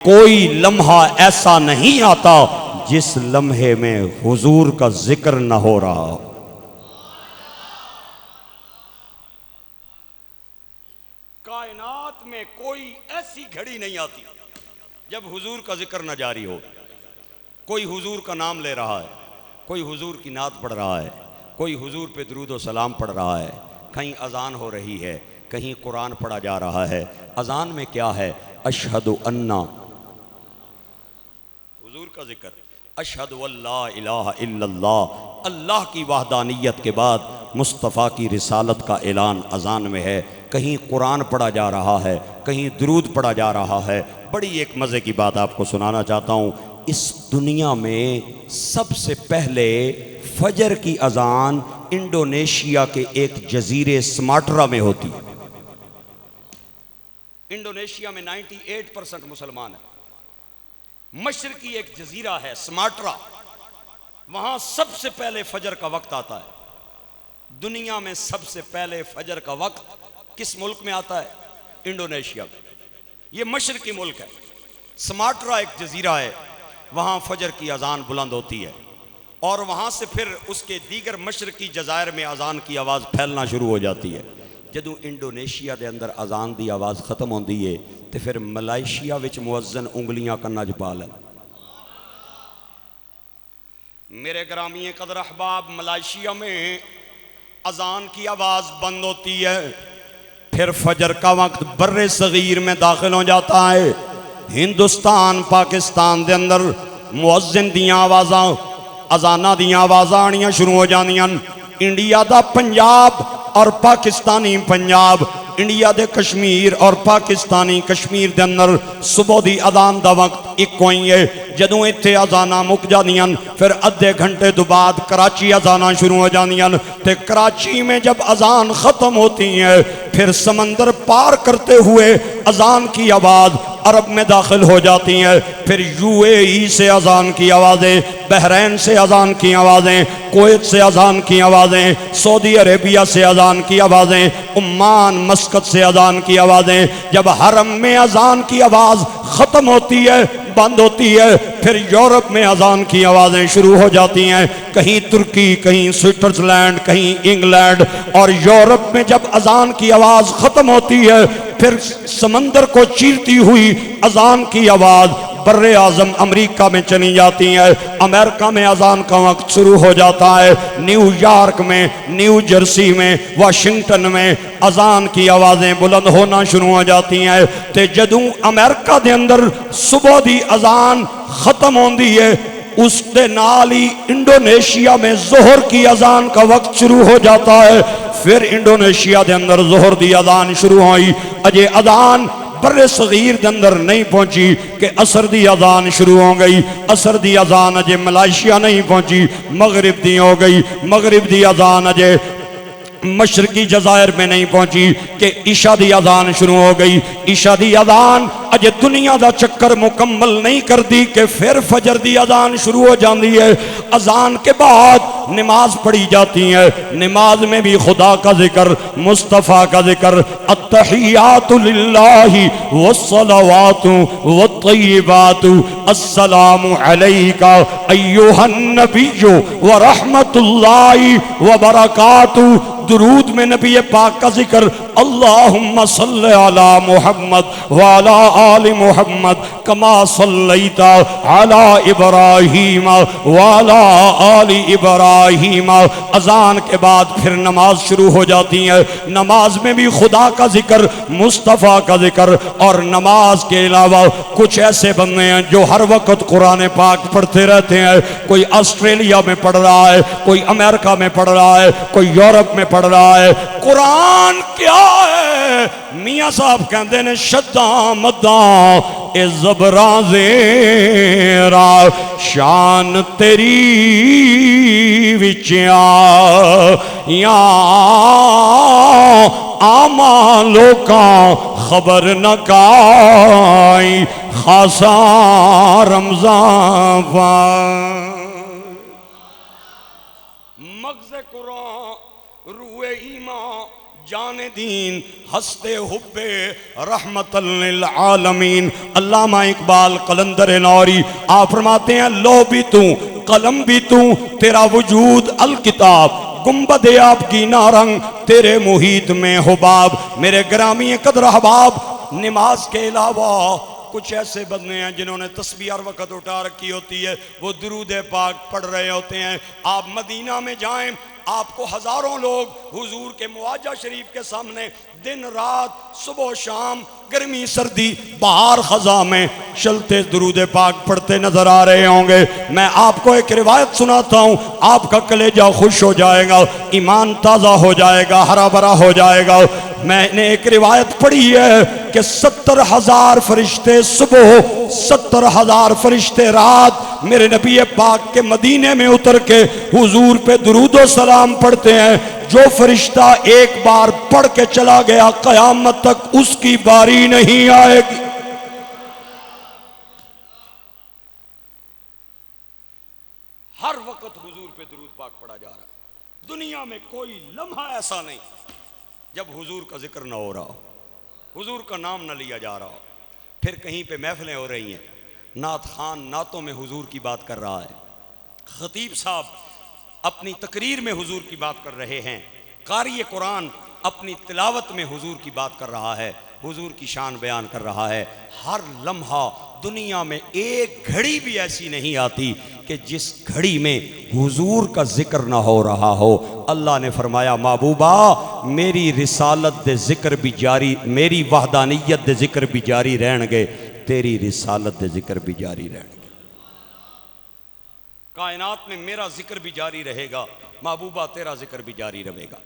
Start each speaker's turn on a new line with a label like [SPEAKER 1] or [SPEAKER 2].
[SPEAKER 1] कोई लम्हा ऐसा नहीं आता जिस लम्हे में हुजूर का जिक्र न हो रहा हो। कायनात में कोई ऐसी घड़ी नहीं आती जब हुजूर का जिक्र न जारी हो। कोई हुजूर का नाम ले रहा है, कोई हुजूर की नात पढ़ रहा है, कोई हुजूर पे दुरूद व सलाम पढ़ रहा है, कहीं अजान हो रही है, कहीं कुरान पढ़ा जा रहा है। अजान में क्या है? अशहदु अन्ना, हुजूर का जिक्र, अशहदु अल्ला इलाहा इल्लल्लाह, अल्लाह की वहदानियत के बाद मुस्तफ़ा की रिसालत का ऐलान अजान में है। कहीं कुरान पढ़ा जा रहा है, कहीं दुरूद पढ़ा जा रहा है। बड़ी एक मज़े की बात आपको सुनाना चाहता हूँ। इस दुनिया में सबसे पहले फजर की अजान इंडोनेशिया के एक जजीरे सुमात्रा में होती है। इंडोनेशिया में 98% मुसलमान है। मशरकी एक जजीरा है सुमात्रा, वहां सबसे पहले फजर का वक्त आता है। दुनिया में सबसे पहले फजर का वक्त किस मुल्क में आता है? इंडोनेशिया में। यह मशरकी मुल्क है। सुमात्रा एक जजीरा है, वहां फजर की अजान बुलंद होती है और वहां से फिर उसके दीगर मशरकी जजायर में अजान की आवाज़ फैलना शुरू हो जाती है। जदों इंडोनेशिया के अंदर अजान की आवाज़ खत्म होती है तो फिर मलाइशिया विच मुअज्जिन उंगलियां कन्ना च पा लैन। मेरे ग्रामीण कदर अहबाब, मलाइशिया में अजान की आवाज़ बंद होती है, फिर फजर का वक्त बर्रे सगीर में दाखिल हो जाता है। हिंदुस्तान पाकिस्तान के अंदर मुअज्जिन दियां आवाज़ां, अजाना दियां आवाज़ां आनियां शुरू हो जांदियां। इंडिया दा पंजाब और पाकिस्तानी पंजाब, इंडिया दे कश्मीर और पाकिस्तानी कश्मीर के अंदर सुबह की अजान का वक्त इको ही है। जदों इत्थे अजाना मुक जांदियां फिर अद्धे घंटे तो बाद कराची अजाना शुरू हो जांदियां। ते कराची में जब अजान ख़त्म होती है फिर समंदर पार करते हुए अजान की आवाज़ अरब में दाखिल हो जाती है। फिर यूएई से अजान की आवाज़ें, बहरैन से अजान की आवाज़ें, कुवैत से अजान की आवाज़ें, सऊदी अरेबिया से अजान की आवाज़ें, उम्मान मस्कत से अजान की आवाज़ें। जब हरम में अजान की आवाज़ ख़त्म होती है, बंद होती है, फिर यूरोप में अजान की आवाज़ें शुरू हो जाती हैं। कहीं तुर्की, कहीं स्विट्ज़रलैंड, कहीं इंग्लैंड। और यूरोप में जब अजान की आवाज़ ख़त्म होती है फिर समंदर को चीरती हुई अजान की आवाज़ बर्रे आज़म अमेरिका में चली जाती है। अमेरिका में अजान का वक्त शुरू हो जाता है। न्यूयॉर्क में, न्यू जर्सी में, वाशिंगटन में अजान की आवाज़ें बुलंद होना शुरू हो जाती हैं। तो जदों अमेरिका के अंदर सुबह की अजान ख़त्म होती है उसके नाल ही इंडोनेशिया में जोहर की अजान का वक्त शुरू हो जाता है। फिर इंडोनेशिया के अंदर जोहर की अजान शुरू हुई। अजय अजान बर्रे सगीर के अंदर नहीं पहुंची कि असर की अजान शुरू हो गई। असर की अजान अजय मलाइशिया नहीं पहुंची, मगरिब दी हो गई। मगरिब की अजान अजय मशरकी जजायर में नहीं पहुंची कि ईशा की अजान शुरू हो गई। ईशा की अजान अजय दुनिया का चक्कर मुकम्मल नहीं करती कि फिर फजर की अजान शुरू हो जाती है। अजान के बाद नमाज पढ़ी जाती है। नमाज में भी खुदा का जिक्र, मुस्तफ़ा का जिक्र, अत्तहियातु लिल्लाहि वस्सलावातु वत्तय्यिबातु अस्सलामु अलैका अय्युहन नबिय्यु व रहमतुल्लाहि व बरकातुहू। दुरूद में नबी पाक का जिक्र, अल्लाहुम्मा सल्लि अला मुहम्मद व अला आलि मुहम्मद कमा सल्लैता अला इब्राहीम व अला आलि इब्राहीम। अजान के बाद फिर नमाज शुरू हो जाती है। नमाज में भी खुदा का जिक्र, मुस्तफ़ा का जिक्र। और नमाज के अलावा कुछ ऐसे बंदे हैं जो हर वक्त कुरान पाक पढ़ते रहते हैं। कोई ऑस्ट्रेलिया में पढ़ रहा है, कोई अमेरिका में पढ़ रहा है, कोई यूरोप में पढ़ रहा है। कुरान क्या है? मियाँ साहब कहते ने शद्दा मद्दा ए ज़बरा ज़ेरा शान तेरी विच या आमा लोका खबर न काई खासा रमज़ान मगज़ कुरान रूए ईमान जाने दीन हस्ते हुब्बे रहमतल लिल आलमीन। अल्लामा इकबाल कलंदर नौरी आप फरमाते हैं लो भी तू कलम भी तू तेरा वजूद अल किताब गुम्बद आपकी नारंग तेरे मुहीत में हुबाब। मेरे ग्रामी कदर अहबाब नमाज के अलावा कुछ ऐसे बंदे हैं जिन्होंने तस्बीह हर वक्त उठा रखी होती है, वो दुरूद पाक पढ़ रहे होते हैं। आप मदीना में जाएं आपको हजारों लोग हुजूर के मुआजा शरीफ के सामने दिन रात सुबह शाम गर्मी सर्दी बाहर खजा में चलते दुरूद पाक पढ़ते नजर आ रहे होंगे। मैं आपको एक रिवायत सुनाता हूँ, आपका कलेजा खुश हो जाएगा, ईमान ताज़ा हो जाएगा, हरा भरा हो जाएगा। मैंने एक रिवायत पढ़ी है कि 70,000 फरिश्ते सुबह 70,000 फरिश्ते रात मेरे नबी पाक के मदीने में उतर के हुजूर पे दुरूदो सलाम पढ़ते हैं। जो फरिश्ता एक बार पढ़ के चला गया कयामत तक उसकी बारी नहीं आएगी। हर वक्त हुजूर पे दुरूद पाक पढ़ा जा रहा है। दुनिया में कोई लम्हा ऐसा नहीं जब हुजूर का जिक्र ना हो रहा हो, हुजूर का नाम ना लिया जा रहा हो। फिर कहीं पे महफिलें हो रही हैं, नात खान नातों में हुजूर की बात कर रहा है, खतीब साहब अपनी तकरीर में हुजूर की बात कर रहे हैं, कारी कुरान अपनी तिलावत में हुजूर की बात कर रहा है, हुजूर की शान बयान कर रहा है। हर लम्हा दुनिया में एक घड़ी भी ऐसी नहीं आती कि जिस घड़ी में हुजूर का जिक्र ना हो रहा हो। अल्लाह ने फरमाया महबूबा मेरी रिसालत दे जिक्र भी जारी, मेरी वहदानियत दे जिक्र भी जारी रहणगे, तेरी रिसालत दे जिक्र भी जारी रहणगे। कायनात में मेरा जिक्र भी जारी रहेगा, महबूबा तेरा जिक्र भी जारी रहेगा।